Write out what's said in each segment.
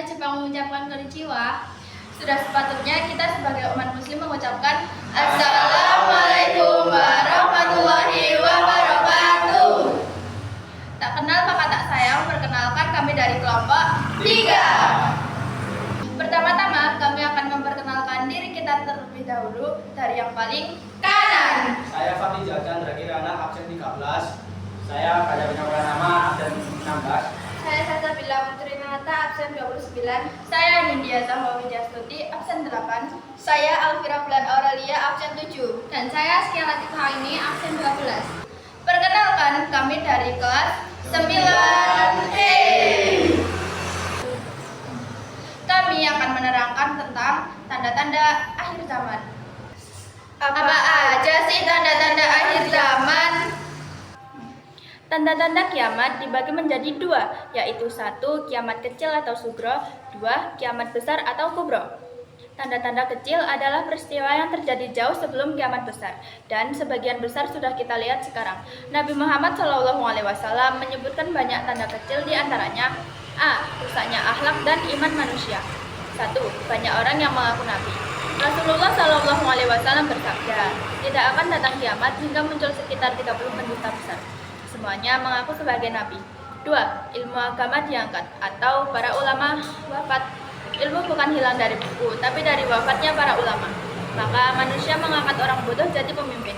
Jepang mengucapkan konnichiwa, sudah sepatutnya kita sebagai umat muslim mengucapkan Assalamualaikum warahmatullahi wabarakatuh. Tak kenal maka tak sayang, perkenalkan kami dari kelompok 3. Pertama-tama kami akan memperkenalkan diri kita terlebih dahulu dari yang paling kanan. Saya Fahmi Chandra Kirana, absen 13. Saya Kaja Nama, absen 16. Saya Salsabila Mutrinata, absen 29. Saya Nindya Zahwa Widyastuti, absen 8. Saya Alfira Bulan Aurelia, absen 7. Dan saya Sekian Latifah ini, absen 12. Perkenalkan, kami dari kelas 9E. Kami akan menerangkan tentang tanda-tanda akhir zaman. Apa aja sih tanda-tanda akhir zaman? Tanda-tanda kiamat dibagi menjadi 2, yaitu 1. Kiamat kecil atau sugro, 2. Kiamat besar atau kubro. Tanda-tanda kecil adalah peristiwa yang terjadi jauh sebelum kiamat besar, dan sebagian besar sudah kita lihat sekarang. Nabi Muhammad SAW menyebutkan banyak tanda kecil, diantaranya A. Rusaknya akhlak dan iman manusia. 1. Banyak orang yang mengaku nabi. Rasulullah SAW bersabda, tidak akan datang kiamat hingga muncul sekitar 30 pendusta besar. Semuanya mengaku sebagai nabi. 2. Ilmu agama diangkat atau para ulama wafat. Ilmu bukan hilang dari buku, tapi dari wafatnya para ulama. Maka manusia mengangkat orang bodoh jadi pemimpin.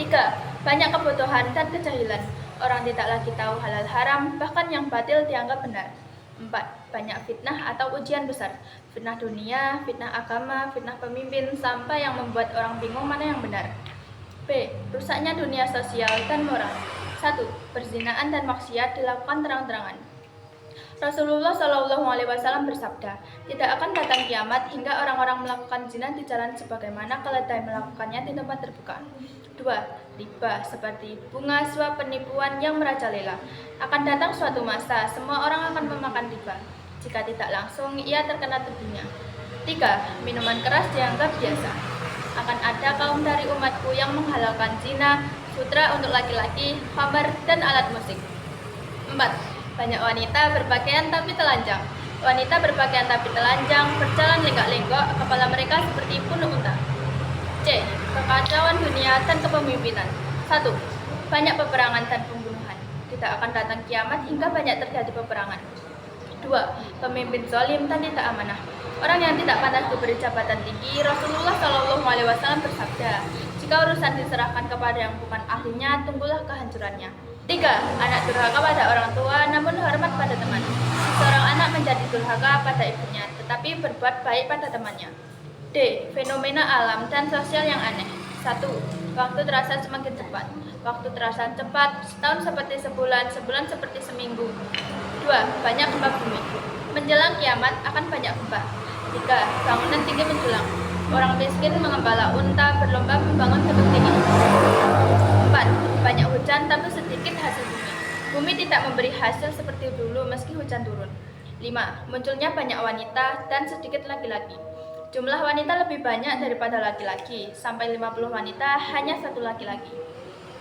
3. Banyak kebodohan dan kejahilan. Orang tidak lagi tahu halal haram, bahkan yang batil dianggap benar. 4. Banyak fitnah atau ujian besar. Fitnah dunia, fitnah agama, fitnah pemimpin, sampai yang membuat orang bingung mana yang benar. B. Rusaknya dunia sosial dan moral. 1. Perzinaan dan maksiat dilakukan terang-terangan. Rasulullah SAW bersabda, tidak akan datang kiamat hingga orang-orang melakukan zina di jalan sebagaimana keledai melakukannya di tempat terbuka. 2. Riba, seperti bunga, suap, penipuan yang merajalela. Akan datang suatu masa, semua orang akan memakan riba. Jika tidak langsung, ia terkena tubuhnya. 3. Minuman keras dianggap biasa. Akan ada kaum dari umatku yang menghalalkan zina, sutra untuk laki-laki, khamar, dan alat musik. 4. Banyak wanita berpakaian tapi telanjang. Wanita berpakaian tapi telanjang berjalan lenggak-lenggok, kepala mereka seperti punuk unta. C. Kekacauan dunia dan kepemimpinan. 1. Banyak peperangan dan pembunuhan. Tidak akan datang kiamat hingga banyak terjadi peperangan. 2. Pemimpin zalim dan tidak amanah. Orang yang tidak pantas diberi jabatan tinggi. Rasulullah SAW bersabda, jika urusan diserahkan kepada yang bukan ahlinya, tunggulah kehancurannya. 3. Anak durhaka pada orang tua, namun hormat pada teman. Seorang anak menjadi durhaka pada ibunya, tetapi berbuat baik pada temannya. D. Fenomena alam dan sosial yang aneh. 1. Waktu terasa semakin cepat. Waktu terasa cepat, setahun seperti sebulan, sebulan seperti seminggu. 2. Banyak gempa bumi. Menjelang kiamat akan banyak gempa. 3. Bangunan tinggi menjulang. Orang miskin mengembala unta berlomba membangun gedung tinggi. 4. Banyak hujan tapi sedikit hasil bumi. Bumi tidak memberi hasil seperti dulu meski hujan turun. 5. Munculnya banyak wanita dan sedikit laki-laki. Jumlah wanita lebih banyak daripada laki-laki, sampai 50 wanita hanya satu laki-laki.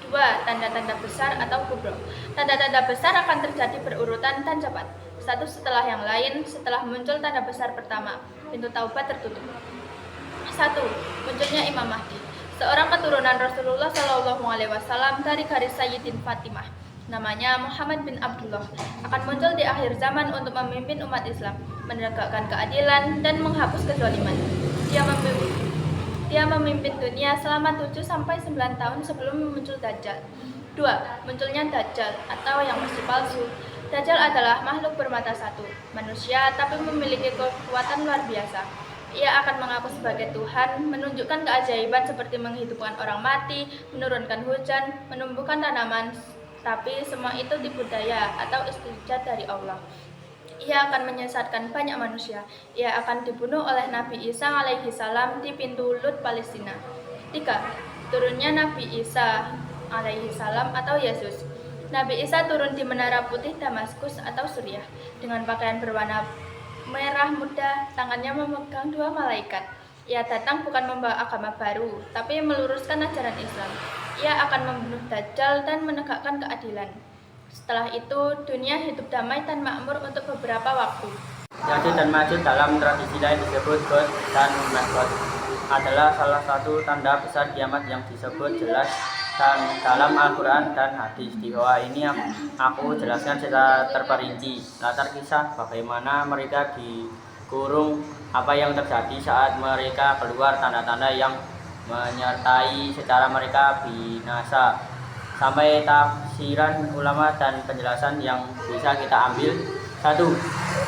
2. Tanda-tanda besar atau kubro. Tanda-tanda besar akan terjadi berurutan dan cepat, satu setelah yang lain. Setelah muncul tanda besar pertama, pintu taubat tertutup. 1. Munculnya Imam Mahdi, seorang keturunan Rasulullah SAW dari garis Sayyidin Fatimah. Namanya Muhammad bin Abdullah, akan muncul di akhir zaman untuk memimpin umat Islam, menegakkan keadilan dan menghapus kezaliman. Dia memimpin dunia selama 7-9 tahun sebelum muncul Dajjal. 2. Munculnya Dajjal atau yang masih palsu. Dajjal adalah makhluk bermata satu, manusia tapi memiliki kekuatan luar biasa. Ia akan mengaku sebagai Tuhan, menunjukkan keajaiban seperti menghidupkan orang mati, menurunkan hujan, menumbuhkan tanaman, tapi semua itu tipu daya atau istijat dari Allah. Ia akan menyesatkan banyak manusia. Ia akan dibunuh oleh Nabi Isa alaihissalam di pintu Lut, Palestina. 3. Turunnya Nabi Isa alaihissalam atau Yesus. Nabi Isa turun di Menara Putih Damaskus atau Suriah dengan pakaian berwarna merah muda, tangannya memegang 2 malaikat. Ia datang bukan membawa agama baru, tapi meluruskan ajaran Islam. Ia akan membunuh Dajjal dan menegakkan keadilan. Setelah itu, dunia hidup damai dan makmur untuk beberapa waktu. Ya'juj dan Ma'juj dalam tradisi lain disebut God dan Magog adalah salah satu tanda besar kiamat yang disebut jelas dan dalam Al-Quran dan hadis. Di bawah ini aku jelaskan secara terperinci latar kisah bagaimana mereka dikurung, apa yang terjadi saat mereka keluar, tanda-tanda yang menyertai secara mereka binasa, sampai tafsiran ulama dan penjelasan yang bisa kita ambil. 1.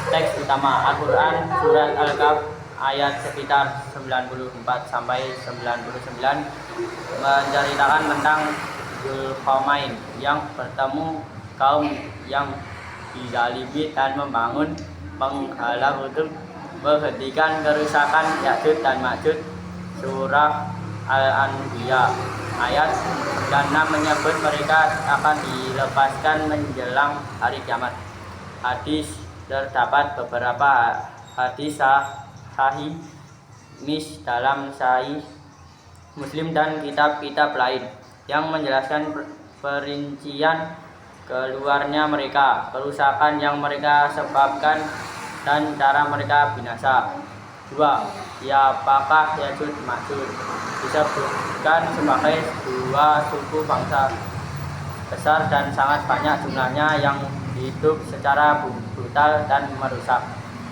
Teks utama Al-Quran Surat Al-Kahf ayat sekitar 94 sampai 99 menceritakan tentang Dzulqarnain yang bertemu kaum yang dizalimi dan membangun penghalang untuk menghentikan kerusakan Ya'juj dan Ma'juj. Surah Al-Anbiya ayat 96 menyebut mereka akan dilepaskan menjelang hari kiamat. Hadis terdapat beberapa hadis sahih dalam Sahih Muslim dan kitab-kitab lain yang menjelaskan perincian keluarnya mereka, kerusakan yang mereka sebabkan, dan cara mereka binasa. 2. Siapakah Ya'juj Ma'juj? Disebutkan sebagai dua suku bangsa besar dan sangat banyak jumlahnya yang hidup secara brutal dan merusak.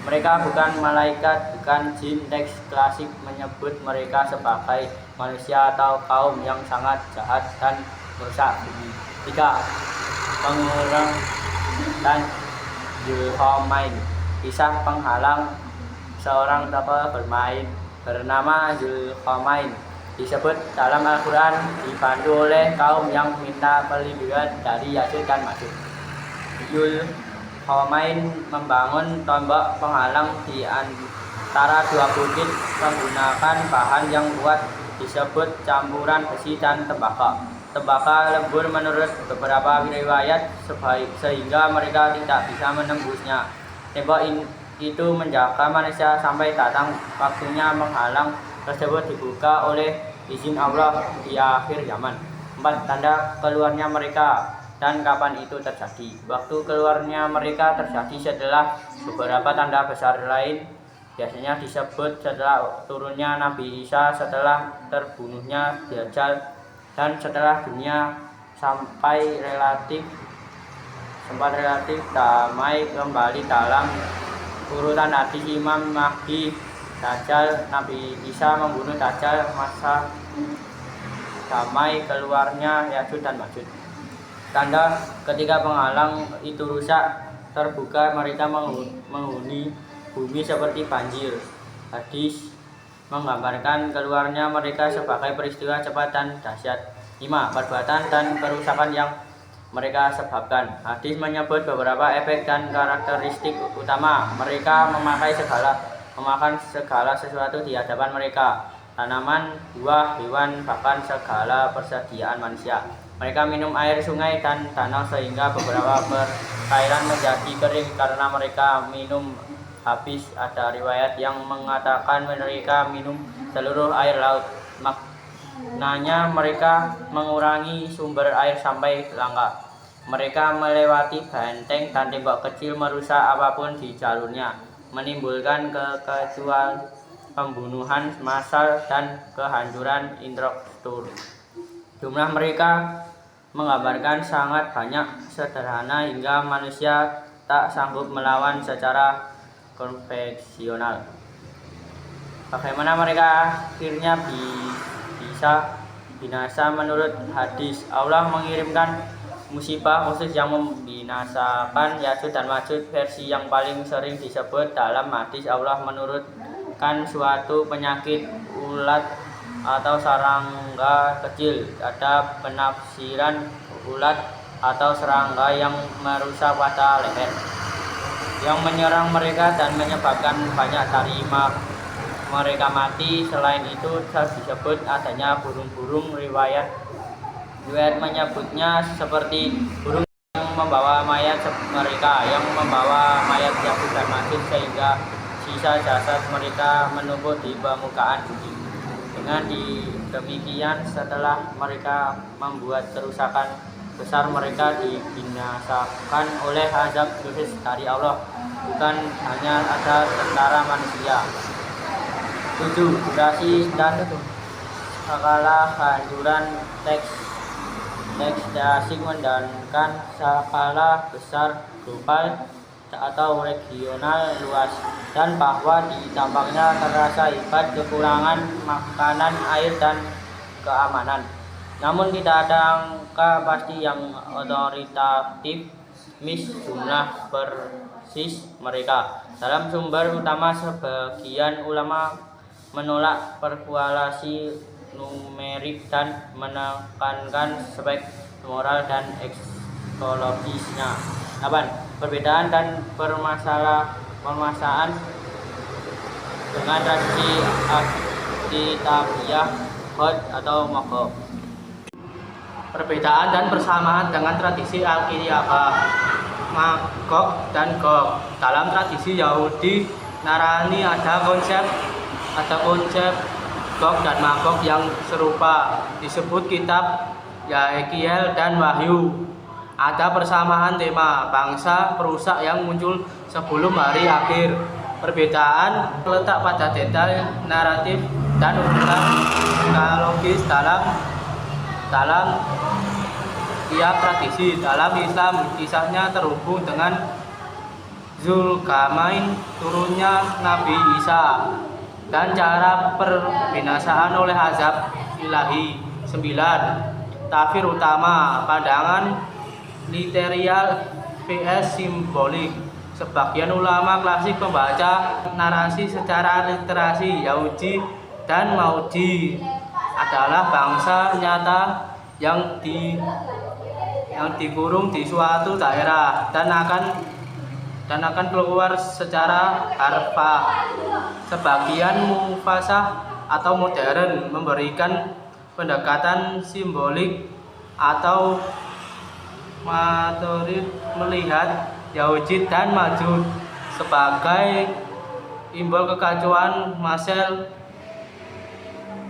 Mereka bukan malaikat, bukan jin. Teks klasik menyebut mereka sebagai manusia atau kaum yang sangat jahat dan merusak bumi. 3. Pengurang dan Dzulqarnain. Kisah penghalang seorang tokoh bermain bernama Dzulqarnain disebut dalam Al-Quran dibantu oleh kaum yang minta perlindungan dari Ya'juj dan Ma'juj. Dzulqarnain membangun tembok penghalang di antara dua bukit menggunakan bahan yang kuat disebut campuran besi dan tembaga. Tembaga lembur menurut beberapa riwayat sehingga mereka tidak bisa menembusnya. Tembok itu menjaga manusia sampai datang waktunya menghalang tersebut dibuka oleh izin Allah di akhir zaman. 4. Tanda keluarnya mereka dan kapan itu terjadi. Waktu keluarnya mereka terjadi setelah beberapa tanda besar lain, biasanya disebut setelah turunnya Nabi Isa, setelah terbunuhnya Dajjal, dan setelah dunia sempat relatif damai kembali. Dalam urutan hadis Imam Mahdi, Dajjal, Nabi Isa membunuh Dajjal, masa damai keluarnya Ya'juj dan Ma'juj. Tanda ketika penghalang itu rusak terbuka, mereka menghuni bumi seperti banjir. Hadis menggambarkan keluarnya mereka sebagai peristiwa cepat dan dahsyat. 5. Perbuatan dan kerusakan yang mereka sebabkan. Hadis menyebut beberapa efek dan karakteristik utama. Mereka memakan segala sesuatu di hadapan mereka, tanaman, buah, hewan, bahkan segala persediaan manusia. Mereka minum air sungai dan danau sehingga beberapa perairan menjadi kering karena mereka minum habis. Ada riwayat yang mengatakan mereka minum seluruh air laut. Maknanya mereka mengurangi sumber air sampai langka. Mereka melewati benteng dan tembok kecil, merusak apapun di jalurnya, menimbulkan kekacauan, pembunuhan massal, dan kehancuran infrastruktur. Jumlah mereka menggambarkan sangat banyak, sederhana hingga manusia tak sanggup melawan secara konvensional. Bagaimana mereka akhirnya bisa binasa? Menurut hadis, Allah mengirimkan musibah khusus yang membinasakan Ya'juj dan Ma'juj. Versi yang paling sering disebut dalam hadis, Allah menurunkan suatu penyakit ulat atau serangga kecil. Ada penafsiran ulat atau serangga yang merusak pada leher, yang menyerang mereka dan menyebabkan banyak dari mereka mati. Selain itu disebut adanya burung-burung. Riwayat menyebutnya seperti burung yang membawa mayat mereka, yang membawa mayat Ya'juj dan Ma'juj, sehingga sisa jasad mereka menumpuk di permukaan bumi. Dengan demikian, setelah mereka membuat kerusakan besar mereka dibinasakan oleh azab khusus dari Allah, bukan hanya ada tentara manusia. 7. Durasi dan skala hancuran teks asing mengandalkan skala besar global atau regional luas, dan bahwa di dampaknya terasa hebat kekurangan makanan, air, dan keamanan. Namun tidak ada angka pasti yang otoritatif jumlah persis mereka. Dalam sumber utama, sebagian ulama menolak kalkulasi numerik dan menekankan aspek moral dan ekologisnya. 8. Perbedaan dan permasalahan dengan tradisi Alkitabiah God atau Magog. Perbedaan dan persamaan dengan tradisi Alkitabiah Magog dan Gog. Dalam tradisi Yahudi Nasrani ada konsep Gog dan Magog yang serupa, disebut kitab Yeskiel dan Wahyu. Ada persamaan tema bangsa perusak yang muncul sebelum hari akhir. Perbedaan terletak pada detail naratif dan urutan kronologis dalam tiap tradisi. Dalam Islam, kisahnya terhubung dengan Zulkarnain, turunnya Nabi Isa, dan cara perbinasaan oleh azab ilahi. 9. Tafsir utama, pandangan literal vs simbolik. Sebagian ulama klasik membaca narasi secara literasi. Yahudi dan Maudi adalah bangsa nyata yang dikurung di suatu daerah dan akan keluar secara harfiah. Sebagian mufasah atau modern memberikan pendekatan simbolik atau materi, melihat Yahudi dan Majud sebagai simbol kekacauan masal,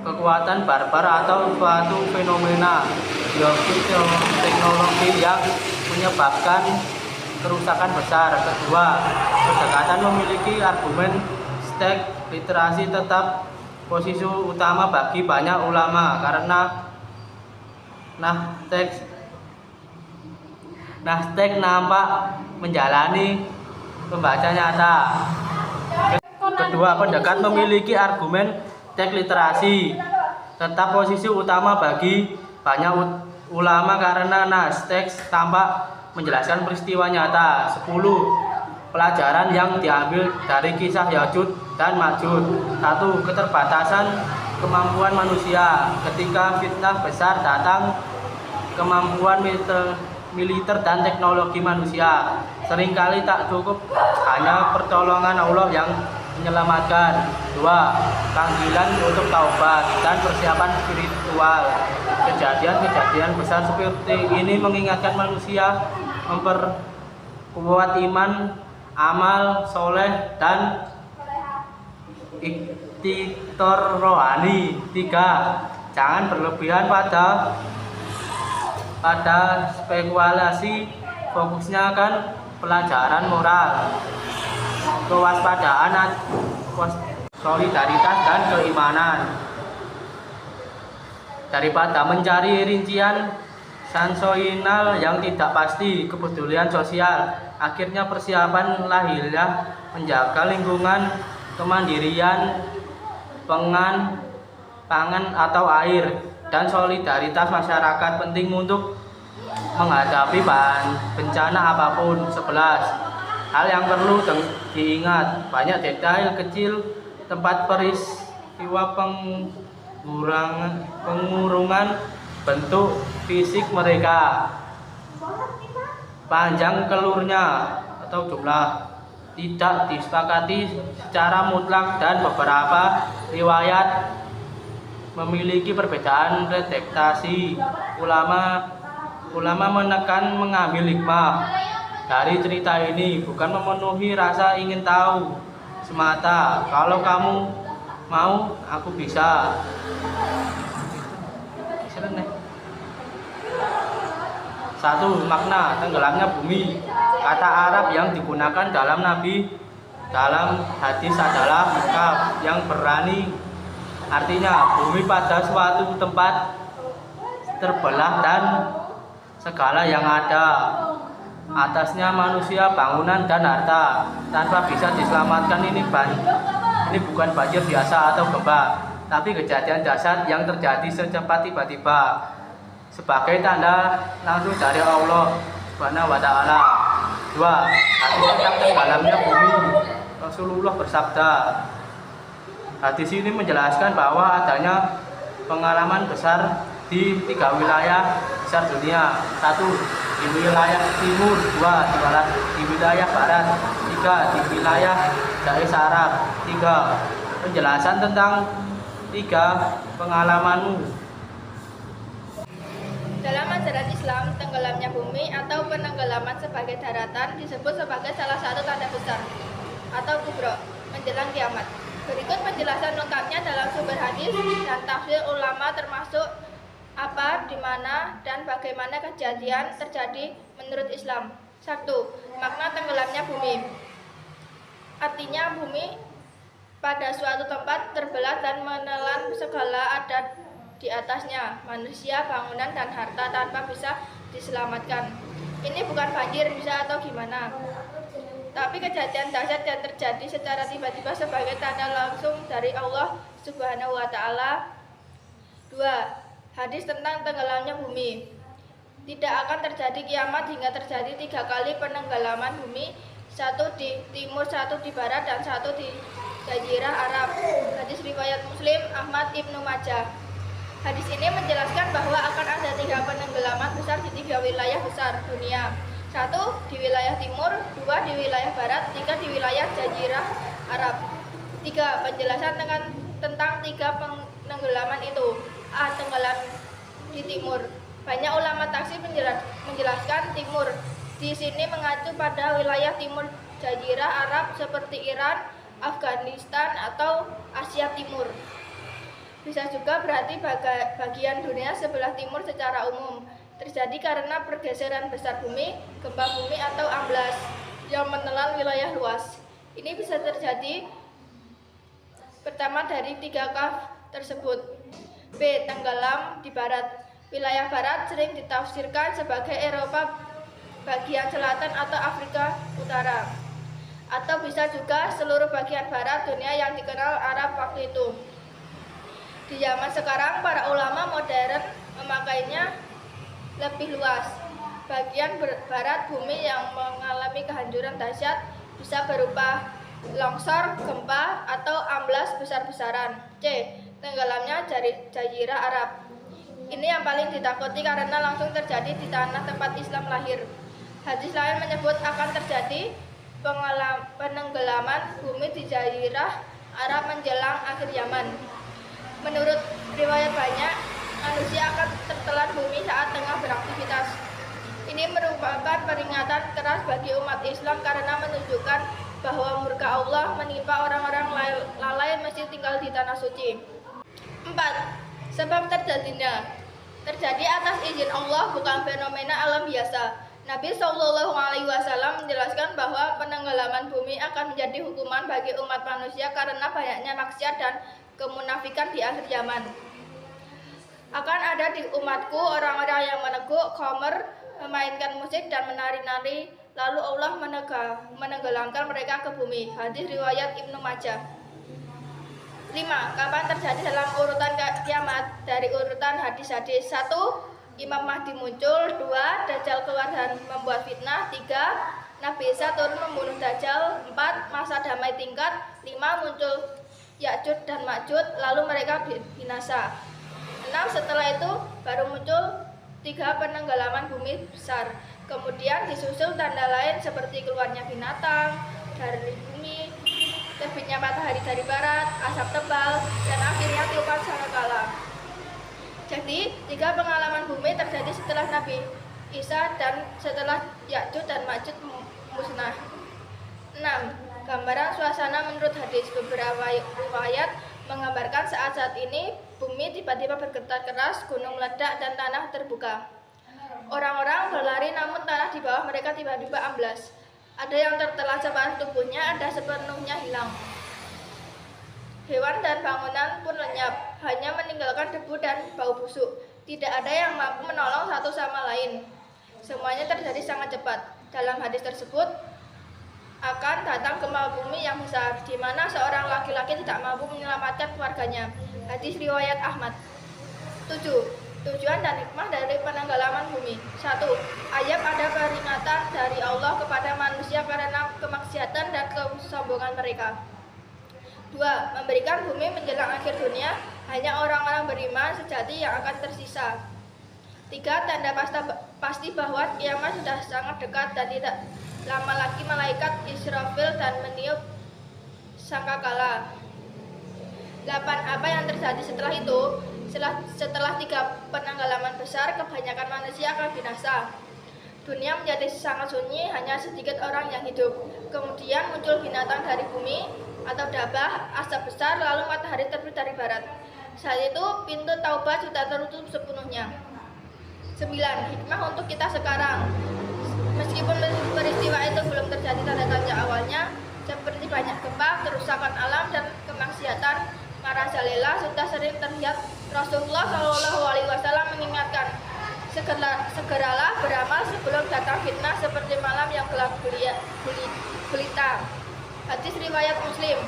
kekuatan barbar atau suatu fenomena biologis teknologi yang menyebabkan kerusakan besar. Kedua, pendekatan memiliki argumen teks literasi tetap posisi utama bagi banyak ulama karena teks nampak menjalani pembaca nyata. Kedua, pendekatan memiliki argumen teks literasi tetap posisi utama bagi banyak ulama karena teks tampak menjelaskan peristiwa nyata. 10. Pelajaran yang diambil dari kisah Ya'juj dan Ma'juj. 1. Keterbatasan kemampuan manusia. Ketika fitnah besar datang, kemampuan militer dan teknologi manusia seringkali tak cukup, hanya pertolongan Allah yang menyelamatkan. 2. Panggilan untuk taubat dan persiapan spiritual. Kejadian-kejadian besar seperti ini mengingatkan manusia memperkuat iman, amal soleh, dan ikhtiar rohani. 3. Jangan berlebihan pada spekulasi, fokusnya kan pelajaran moral, kewaspadaan, solidaritas, dan keimanan. Daripada mencari rincian sensasional yang tidak pasti, kepedulian sosial, akhirnya persiapan lahiriah, menjaga lingkungan, kemandirian pangan atau air, dan solidaritas masyarakat penting untuk menghadapi bencana apapun. 11. Hal yang perlu diingat, banyak detail kecil tempat peristiwa pengurungan bentuk fisik mereka, panjang kelurnya atau jumlah tidak disepakati secara mutlak, dan beberapa riwayat memiliki perbedaan redaksi. Ulama menekan mengambil hikmah dari cerita ini, bukan memenuhi rasa ingin tahu semata. Kalau kamu mau, aku bisa. 1. Makna tenggelamnya bumi. Kata Arab yang digunakan dalam hadis adalah kaf yang berani. Artinya bumi pada suatu tempat terbelah dan segala yang ada atasnya manusia, bangunan dan harta tanpa bisa diselamatkan. Ini bukan banjir biasa atau gempa, tapi kejadian dahsyat yang terjadi secepat tiba-tiba sebagai tanda langsung dari Allah Subhanahu wa taala. 2. Hadis tentang tenggelamnya bumi. Rasulullah bersabda. Hadis ini menjelaskan bahwa adanya pengalaman besar di 3 wilayah besar dunia. 1. Di wilayah timur. 2. Di wilayah barat. 3. Di wilayah Jazirah Arab. 3. Penjelasan tentang 3 pengalamanmu. Dalam ajaran Islam, tenggelamnya bumi atau penenggelaman sebagai daratan disebut sebagai salah satu tanda besar atau kubro menjelang kiamat. Berikut penjelasan lengkapnya dalam sumber hadis dan tafsir ulama, termasuk apa, di mana, dan bagaimana kejadian terjadi menurut Islam. 1. Makna tenggelamnya bumi. Artinya bumi pada suatu tempat terbelah dan menelan segala ada di atasnya, manusia, bangunan, dan harta tanpa bisa diselamatkan. Ini bukan banjir bisa atau gimana, tapi kejadian dahsyat yang terjadi secara tiba-tiba sebagai tanda langsung dari Allah Subhanahu wa taala. 2. Hadis tentang tenggelamnya bumi. Tidak akan terjadi kiamat hingga terjadi 3 kali penenggelaman bumi, 1 di timur, 1 di barat, dan 1 di Jazirah Arab. Hadis riwayat Muslim, Ahmad, Ibnu Majah. Hadis ini menjelaskan bahwa akan ada 3 penenggelaman besar di 3 wilayah besar dunia. 1 di wilayah timur, 2 di wilayah barat, 3 di wilayah Jazirah Arab. 3. Penjelasan tentang 3 penenggelaman itu. A. Tenggelam di timur. Banyak ulama tafsir menjelaskan timur di sini mengacu pada wilayah timur Jazirah Arab seperti Iran, Afghanistan, atau Asia Timur. Bisa juga berarti bagian dunia sebelah timur secara umum. Terjadi karena pergeseran besar bumi, gempa bumi, atau amblas yang menelan wilayah luas. Ini bisa terjadi pertama dari 3 kaf tersebut. B. Tenggelam di barat. Wilayah barat sering ditafsirkan sebagai Eropa bagian selatan atau Afrika Utara, atau bisa juga seluruh bagian barat dunia yang dikenal Arab waktu itu. Di zaman sekarang, para ulama modern memakainya lebih luas. Bagian barat bumi yang mengalami kehancuran dahsyat bisa berupa longsor, gempa, atau amblas besar-besaran. C. Tenggelamnya Jazirah Arab. Ini yang paling ditakuti karena langsung terjadi di tanah tempat Islam lahir. Hadis lain menyebut akan terjadi penenggelaman bumi di Jazirah Arab menjelang akhir zaman. Menurut riwayat banyak, manusia akan tertelan bumi saat tengah beraktivitas. Ini merupakan peringatan keras bagi umat Islam karena menunjukkan bahwa murka Allah menimpa orang-orang lalai meski tinggal di tanah suci. 4. Sebab terjadinya. Terjadi atas izin Allah, bukan fenomena alam biasa. Nabi SAW menjelaskan bahwa penenggelaman bumi akan menjadi hukuman bagi umat manusia karena banyaknya maksiat dan kemunafikan di akhir zaman. Akan ada di umatku orang-orang yang meneguk, khomer, memainkan musik, dan menari-nari, lalu Allah menenggelamkan mereka ke bumi. Hadis riwayat Ibnu Majah. 5. Kapan terjadi dalam urutan kiamat? Dari urutan hadis-hadis. 1. Imam Mahdi muncul. 2. Dajjal keluar dan membuat fitnah. 3. Nabi Isa turun membunuh Dajjal. 4. Masa damai tingkat. 5. Muncul Ya'juj dan Ma'juj, lalu mereka binasa. 6. Setelah itu baru muncul 3 penenggelaman bumi besar. Kemudian disusul tanda lain seperti keluarnya binatang dari bumi, terbitnya matahari dari barat, asap tebal, dan akhirnya tiupan sangkakala. Jadi 3 pengalaman bumi terjadi setelah Nabi Isa dan setelah Ya'juj dan Ma'juj musnah. 6. Gambaran suasana menurut hadis. Beberapa riwayat menggambarkan saat ini bumi tiba-tiba bergetar keras, gunung meledak, dan tanah terbuka. Orang-orang berlari namun tanah di bawah mereka tiba-tiba amblas. Ada yang tertelan separuh tubuhnya, ada sepenuhnya hilang. Hewan dan bangunan pun lenyap, hanya meninggalkan debu dan bau busuk. Tidak ada yang mampu menolong satu sama lain. Semuanya terjadi sangat cepat. Dalam hadis tersebut, akan datang gempa bumi yang besar, di mana seorang laki-laki tidak mampu menyelamatkan keluarganya. Hadis riwayat Ahmad. 7. Tujuan dan hikmah dari penenggelaman bumi. 1. Ayat ada peringatan dari Allah kepada manusia karena kemaksiatan dan kesombongan mereka. 2. Memberikan bumi menjelang akhir dunia, hanya orang-orang beriman sejati yang akan tersisa. 3. Tanda pasti bahwa kiamat sudah sangat dekat dan tidak lama lagi malaikat Israfil dan meniup sangkakala. 8. Apa yang terjadi setelah itu? Setelah 3 penenggelaman besar, kebanyakan manusia akan binasa. Dunia menjadi sangat sunyi, hanya sedikit orang yang hidup. Kemudian muncul binatang dari bumi atau dabah, asap besar, lalu matahari terbit dari barat. Saat itu pintu taubat sudah tertutup sepenuhnya. 9. Hikmah untuk kita sekarang. Meskipun peristiwa itu belum terjadi tanda tanya awalnya, seperti banyak gempa, kerusakan alam, dan kemaksiatan, marajalela sudah sering terlihat. Rasulullah SAW mengingatkan, segeralah beramal sebelum datang fitnah seperti malam yang gelap gulita. Hadis riwayat Muslim.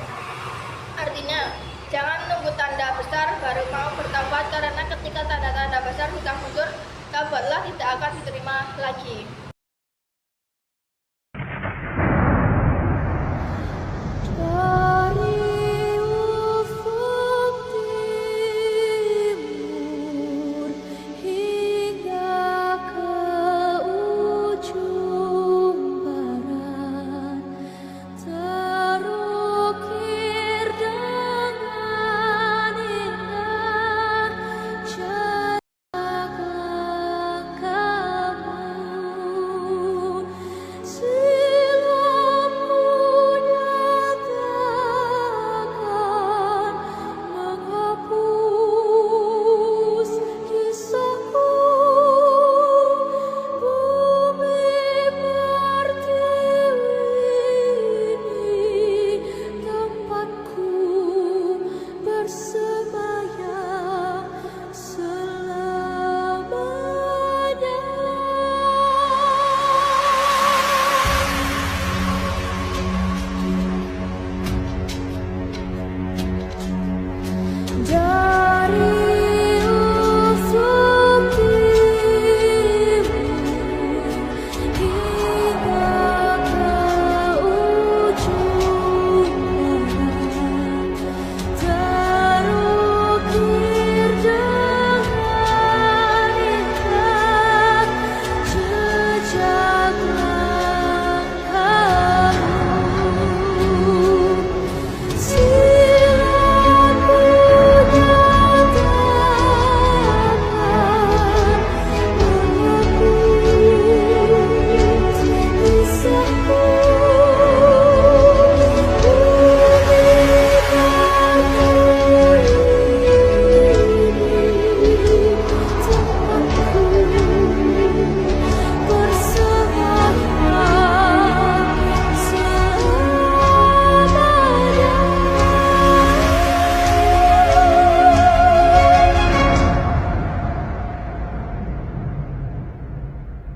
Artinya, jangan nunggu tanda besar baru mau bertaubat, karena ketika tanda-tanda besar sudah muncul, taubatlah tidak akan diterima lagi.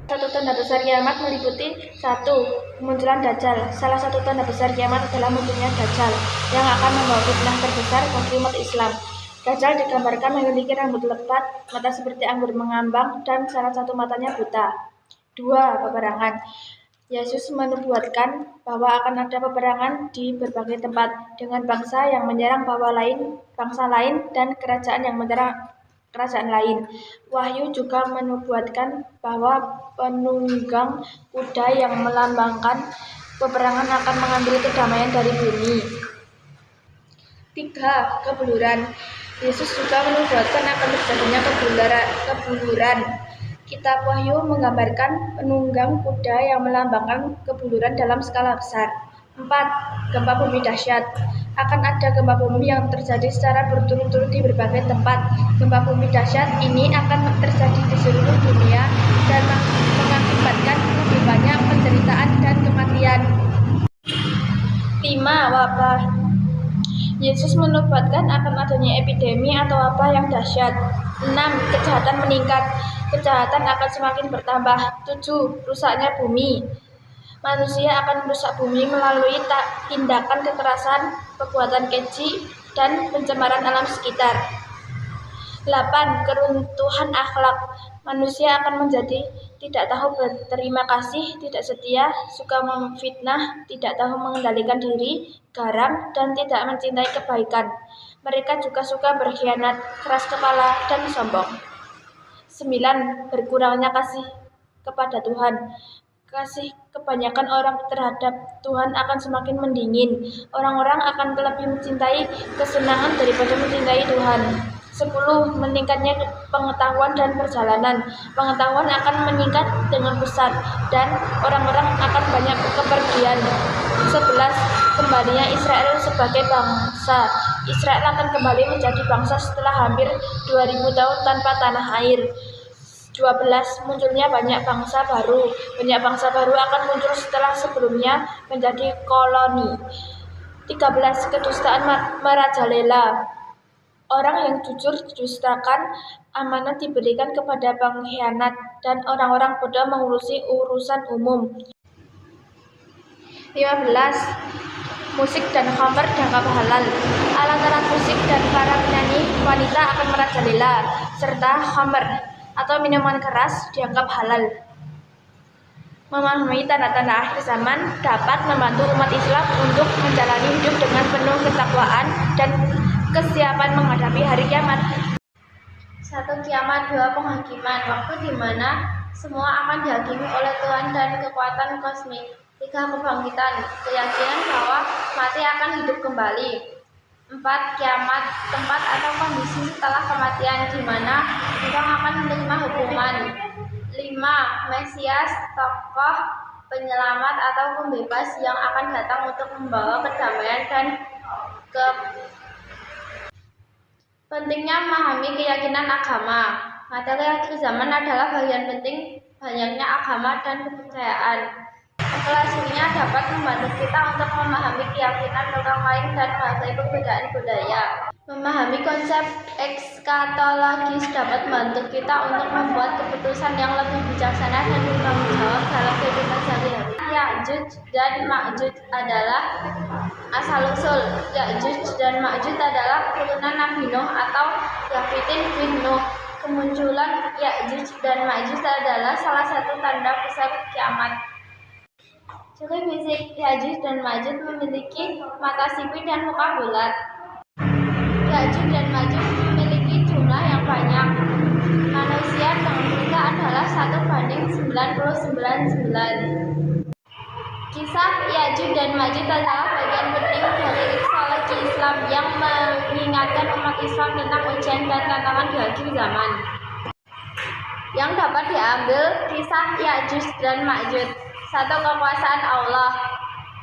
Satu tanda besar kiamat meliputi 1. Kemunculan Dajjal. Salah satu tanda besar kiamat adalah munculnya Dajjal yang akan membawa fitnah terbesar bagi umat Islam. Dajjal digambarkan memiliki rambut lebat, mata seperti anggur mengambang, dan salah satu matanya buta. 2. Peperangan. Yesus menubuatkan bahwa akan ada peperangan di berbagai tempat dengan bangsa yang menyerang bangsa lain dan kerajaan yang menyerang kerajaan lain. Wahyu juga menubuatkan bahwa penunggang kuda yang melambangkan peperangan akan mengambil kedamaian dari bumi. 3. Kebuluran. Yesus juga menubuatkan akan terjadinya kebuluran. Kitab Wahyu menggambarkan penunggang kuda yang melambangkan kebuluran dalam skala besar. 4. Gempa bumi dahsyat. Akan ada gempa bumi yang terjadi secara berturut-turut di berbagai tempat. Gempa bumi dahsyat ini akan terjadi di seluruh dunia dan wabah. Yesus menubuatkan akan adanya epidemi atau wabah yang dahsyat. 6. Kejahatan meningkat. Kejahatan akan semakin bertambah. 7. Rusaknya bumi. Manusia akan merusak bumi melalui tindakan kekerasan, perbuatan keji, dan pencemaran alam sekitar. 8. Keruntuhan akhlak. Manusia akan menjadi tidak tahu berterima kasih, tidak setia, suka memfitnah, tidak tahu mengendalikan diri, garang, dan tidak mencintai kebaikan. Mereka juga suka berkhianat, keras kepala, dan sombong. 9. Berkurangnya kasih kepada Tuhan. Kasih kebanyakan orang terhadap Tuhan akan semakin mendingin. Orang-orang akan lebih mencintai kesenangan daripada mencintai Tuhan. 10. Meningkatnya pengetahuan dan perjalanan. Pengetahuan akan meningkat dengan pesat dan orang-orang akan banyak kepergian. 11. Kembalinya Israel sebagai bangsa. Israel akan kembali menjadi bangsa setelah hampir 2000 tahun tanpa tanah air. 12. Munculnya banyak bangsa baru. Banyak bangsa baru akan muncul setelah sebelumnya menjadi koloni. 13. Kedustaan merajalela. Orang yang jujur didustakan, amanat diberikan kepada pengkhianat, dan orang-orang bodoh mengurusi urusan umum. 15. Musik dan khamr dianggap halal. Alat-alat musik dan para penyanyi wanita akan merajalela, serta khamr atau minuman keras dianggap halal. Memahami tanda-tanda akhir zaman dapat membantu umat Islam untuk menjalani hidup dengan penuh ketakwaan dan kesiapan menghadapi hari kiamat. 1. Kiamat. 2. Penghakiman. Waktu di mana semua akan dihakimi oleh Tuhan dan kekuatan kosmik. 3. Kebangkitan. Keyakinan bahwa mati akan hidup kembali. 4. Kiamat. Tempat atau kondisi setelah kematian di mana orang akan menerima hukuman. 5. Mesias. Tokoh penyelamat atau pembebas yang akan datang untuk membawa kedamaian dan pentingnya memahami keyakinan agama. Materi akhir zaman adalah bagian penting banyaknya agama dan kepercayaan. Mempelajarinya dapat membantu kita untuk memahami keyakinan orang lain dan menghargai perbedaan budaya. Memahami konsep ekskatologis dapat membantu kita untuk membuat keputusan yang lebih bijaksana dan bertanggung jawab dalam kehidupan sehari-hari. Ya'juj dan Ma'juj adalah asal-usul. Ya'juj dan Ma'juj adalah keturunan Nabi Nuh atau Yafitin bin Nuh. Kemunculan Ya'juj dan Ma'juj adalah salah satu tanda besar kiamat. Ciri fisik Ya'juj dan Ma'juj memiliki mata sipit dan muka bulat. Ya'juj dan Ma'juj memiliki jumlah yang banyak. Manusia dengan mereka adalah 1:999. Kisah Ya'juj dan Ma'juj adalah bagian penting dari riksologi Islam yang mengingatkan umat Islam tentang ujian dan tantangan di akhir zaman. Yang dapat diambil kisah Ya'juj dan Ma'juj. 1. Kekuasaan Allah.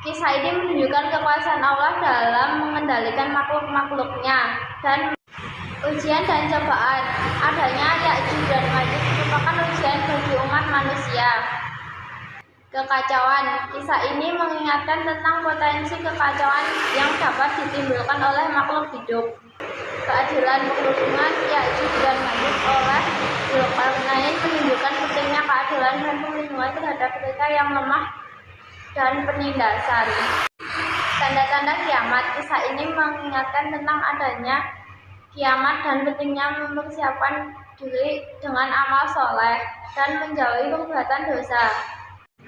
Kisah ini menunjukkan kekuasaan Allah dalam mengendalikan makhluk-makhluknya dan ujian dan cobaan. Adanya Ya'juj dan Ma'juj merupakan ujian bagi umat manusia. Kekacauan. Kisah ini mengingatkan tentang potensi kekacauan yang dapat ditimbulkan oleh makhluk hidup. Keadilan. Perlindungan Ya'juj dan Ma'juj oleh Dzulkarnain menunjukkan pentingnya keadilan dan perlindungan terhadap mereka yang lemah dan penindasan. Tanda-tanda kiamat. Kisah ini mengingatkan tentang adanya kiamat dan pentingnya mempersiapkan diri dengan amal soleh dan menjauhi perbuatan dosa.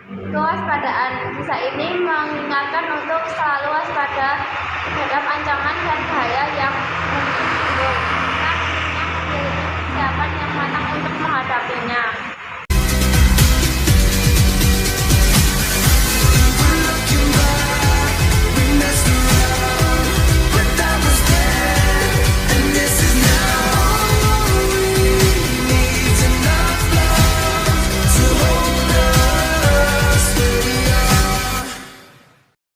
Kewaspadaan. Kisah ini mengingatkan untuk selalu waspada terhadap ancaman dan bahaya yang muncul. Kita memiliki persiapan yang matang untuk menghadapinya.